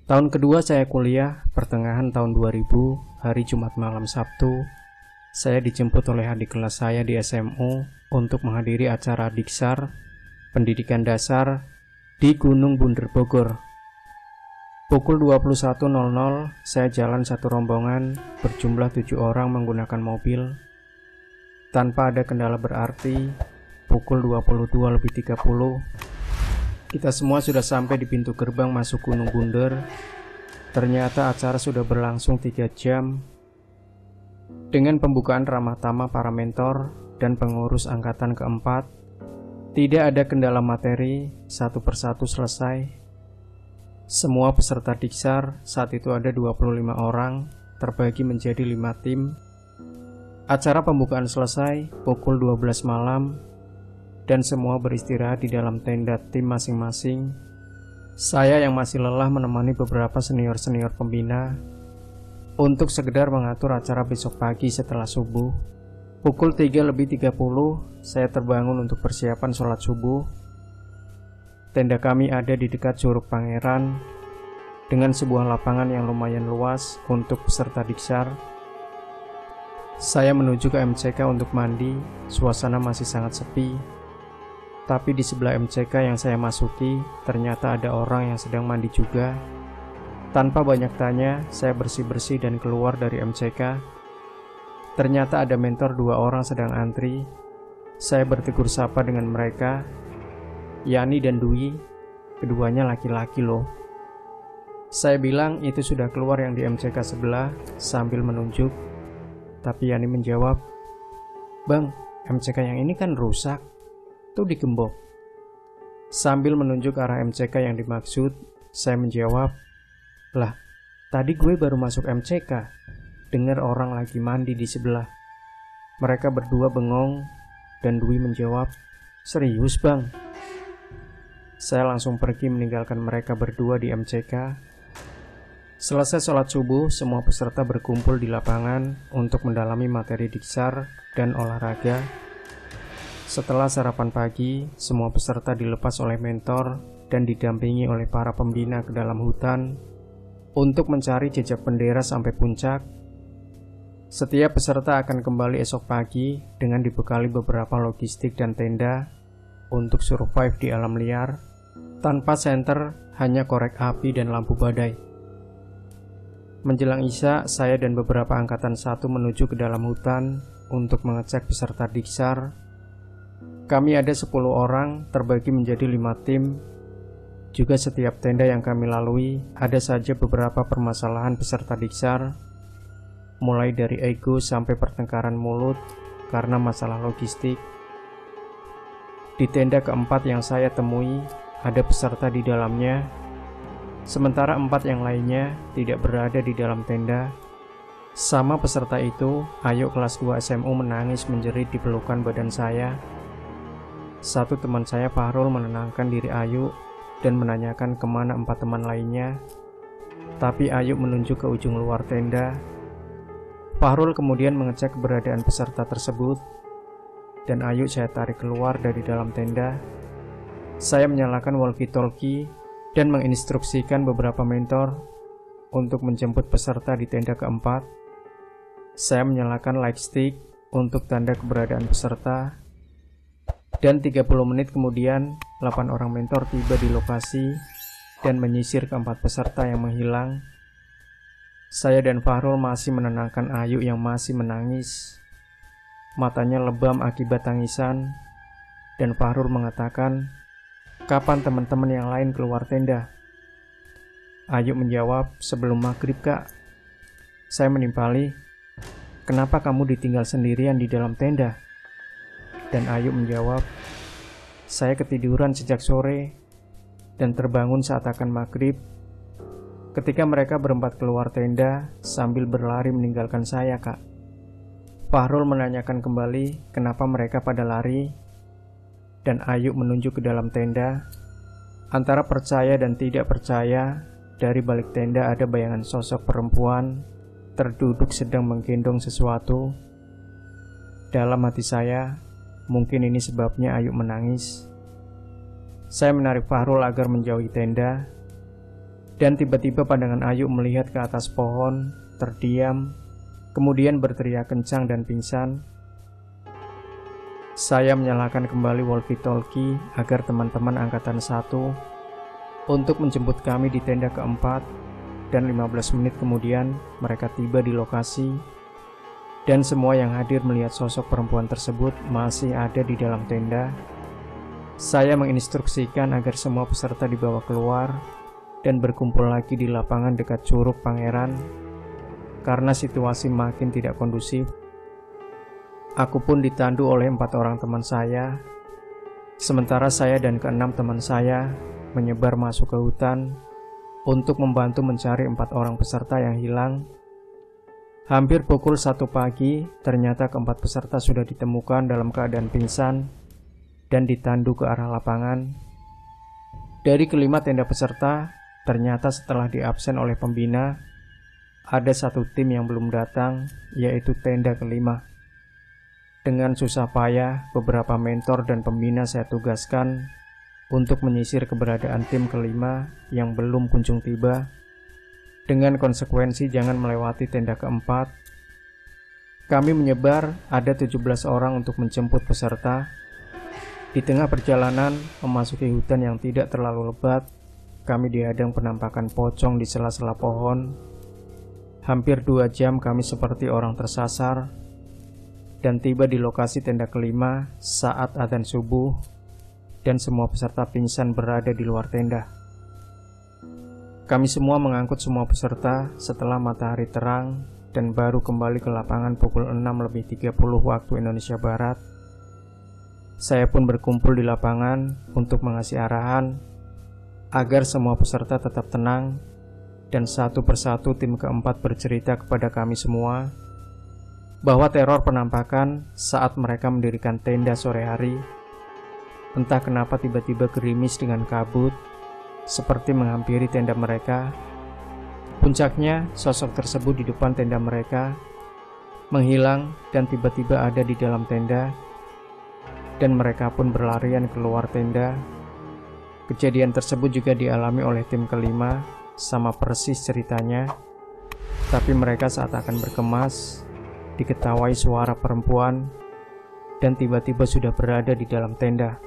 Tahun kedua saya kuliah, pertengahan tahun 2000, hari Jumat malam Sabtu, saya dijemput oleh adik kelas saya di SMU untuk menghadiri acara Diksar, Pendidikan Dasar, di Gunung Bunder Bogor. Pukul 21.00, saya jalan satu rombongan, berjumlah 7 orang menggunakan mobil. Tanpa ada kendala berarti, pukul 22.30, kita semua sudah sampai di pintu gerbang masuk Gunung Bunder. Ternyata acara sudah berlangsung 3 jam dengan pembukaan ramah tamah para mentor dan pengurus angkatan keempat. Tidak ada kendala materi, satu persatu selesai. Semua peserta Diksar saat itu ada 25 orang, terbagi menjadi 5 tim. Acara pembukaan selesai pukul 12 malam dan semua beristirahat di dalam tenda tim masing-masing. Saya yang masih lelah menemani beberapa senior-senior pembina untuk sekedar mengatur acara besok pagi setelah subuh. Pukul 3.30, saya terbangun untuk persiapan sholat subuh. Tenda kami ada di dekat Curug Pangeran dengan sebuah lapangan yang lumayan luas untuk peserta Diksar. Saya menuju ke MCK untuk mandi. Suasana masih sangat sepi. Tapi di sebelah MCK yang saya masuki, ternyata ada orang yang sedang mandi juga. Tanpa banyak tanya, saya bersih-bersih dan keluar dari MCK. Ternyata ada mentor 2 orang sedang antri. Saya bertegur sapa dengan mereka, Yani dan Dwi, keduanya laki-laki loh. Saya bilang itu sudah keluar yang di MCK sebelah sambil menunjuk. Tapi Yani menjawab, "Bang, MCK yang ini kan rusak. Tuh digembok." Sambil menunjuk arah MCK yang dimaksud, saya menjawab, "Lah, tadi gue baru masuk MCK, dengar orang lagi mandi di sebelah." Mereka berdua bengong, dan Dwi menjawab, "Serius bang?" Saya langsung pergi meninggalkan mereka berdua di MCK. Selesai sholat subuh, semua peserta berkumpul di lapangan untuk mendalami materi Diksar dan olahraga. Setelah sarapan pagi, semua peserta dilepas oleh mentor dan didampingi oleh para pembina ke dalam hutan untuk mencari jejak bendera sampai puncak. Setiap peserta akan kembali esok pagi dengan dibekali beberapa logistik dan tenda untuk survive di alam liar, tanpa senter, hanya korek api dan lampu badai. Menjelang Isya, saya dan beberapa angkatan 1 menuju ke dalam hutan untuk mengecek peserta Diksar. Kami ada 10 orang, terbagi menjadi 5 tim. Juga setiap tenda yang kami lalui, ada saja beberapa permasalahan peserta Diksar, mulai dari ego sampai pertengkaran mulut karena masalah logistik. Di tenda keempat yang saya temui, ada peserta di dalamnya, sementara 4 yang lainnya tidak berada di dalam tenda. Sama peserta itu, Ayu kelas 2 SMU menangis menjerit di pelukan badan saya. Satu teman saya, Fahrul, menenangkan diri Ayu dan menanyakan kemana 4 teman lainnya. Tapi Ayu menunjuk ke ujung luar tenda. Fahrul kemudian mengecek keberadaan peserta tersebut, dan Ayu saya tarik keluar dari dalam tenda. Saya menyalakan walkie-talkie dan menginstruksikan beberapa mentor untuk menjemput peserta di tenda keempat. Saya menyalakan light stick untuk tanda keberadaan peserta. Dan 30 menit kemudian, 8 orang mentor tiba di lokasi dan menyisir keempat peserta yang menghilang. Saya dan Fahrul masih menenangkan Ayu yang masih menangis. Matanya lebam akibat tangisan, dan Fahrul mengatakan, "Kapan teman-teman yang lain keluar tenda?" Ayu menjawab, "Sebelum maghrib kak." Saya menimpali, "Kenapa kamu ditinggal sendirian di dalam tenda?" Dan Ayu menjawab, "Saya ketiduran sejak sore dan terbangun saat akan maghrib ketika mereka berempat keluar tenda sambil berlari meninggalkan saya kak." Fahrul menanyakan kembali kenapa mereka pada lari, dan Ayu menunjuk ke dalam tenda. Antara percaya dan tidak percaya, dari balik tenda ada bayangan sosok perempuan terduduk sedang menggendong sesuatu. Dalam hati saya, mungkin ini sebabnya Ayu menangis. Saya menarik Fahrul agar menjauhi tenda. Dan tiba-tiba pandangan Ayu melihat ke atas pohon, terdiam, kemudian berteriak kencang dan pingsan. Saya menyalakan kembali walkie-talkie agar teman-teman angkatan 1 untuk menjemput kami di tenda keempat, dan 15 menit kemudian mereka tiba di lokasi, dan semua yang hadir melihat sosok perempuan tersebut masih ada di dalam tenda. Saya menginstruksikan agar semua peserta dibawa keluar dan berkumpul lagi di lapangan dekat Curug Pangeran karena situasi makin tidak kondusif. Aku pun ditandu oleh 4 orang teman saya, sementara saya dan ke-6 teman saya menyebar masuk ke hutan untuk membantu mencari 4 orang peserta yang hilang. Hampir pukul 1 pagi, ternyata ke-4 peserta sudah ditemukan dalam keadaan pingsan dan ditandu ke arah lapangan. Dari ke-5 tenda peserta, ternyata setelah diabsen oleh pembina, ada 1 tim yang belum datang, yaitu tenda ke-5. Dengan susah payah, beberapa mentor dan pembina saya tugaskan untuk menyisir keberadaan tim ke-5 yang belum kunjung tiba, dengan konsekuensi jangan melewati tenda ke-4. Kami menyebar ada 17 orang untuk menjemput peserta. Di tengah perjalanan memasuki hutan yang tidak terlalu lebat, kami dihadang penampakan pocong di sela-sela pohon. Hampir 2 jam kami seperti orang tersasar, dan tiba di lokasi tenda ke-5 saat adzan subuh, dan semua peserta pingsan berada di luar tenda. Kami semua mengangkut semua peserta setelah matahari terang dan baru kembali ke lapangan pukul 6:30 waktu Indonesia Barat. Saya pun berkumpul di lapangan untuk mengasih arahan agar semua peserta tetap tenang, dan satu persatu tim keempat bercerita kepada kami semua bahwa teror penampakan saat mereka mendirikan tenda sore hari. Entah kenapa tiba-tiba gerimis dengan kabut seperti menghampiri tenda mereka. Puncaknya, sosok tersebut di depan tenda mereka menghilang dan tiba-tiba ada di dalam tenda, dan mereka pun berlarian keluar tenda. Kejadian tersebut juga dialami oleh tim ke-5, sama persis ceritanya. Tapi mereka saat akan berkemas, diketawai suara perempuan, dan tiba-tiba sudah berada di dalam tenda.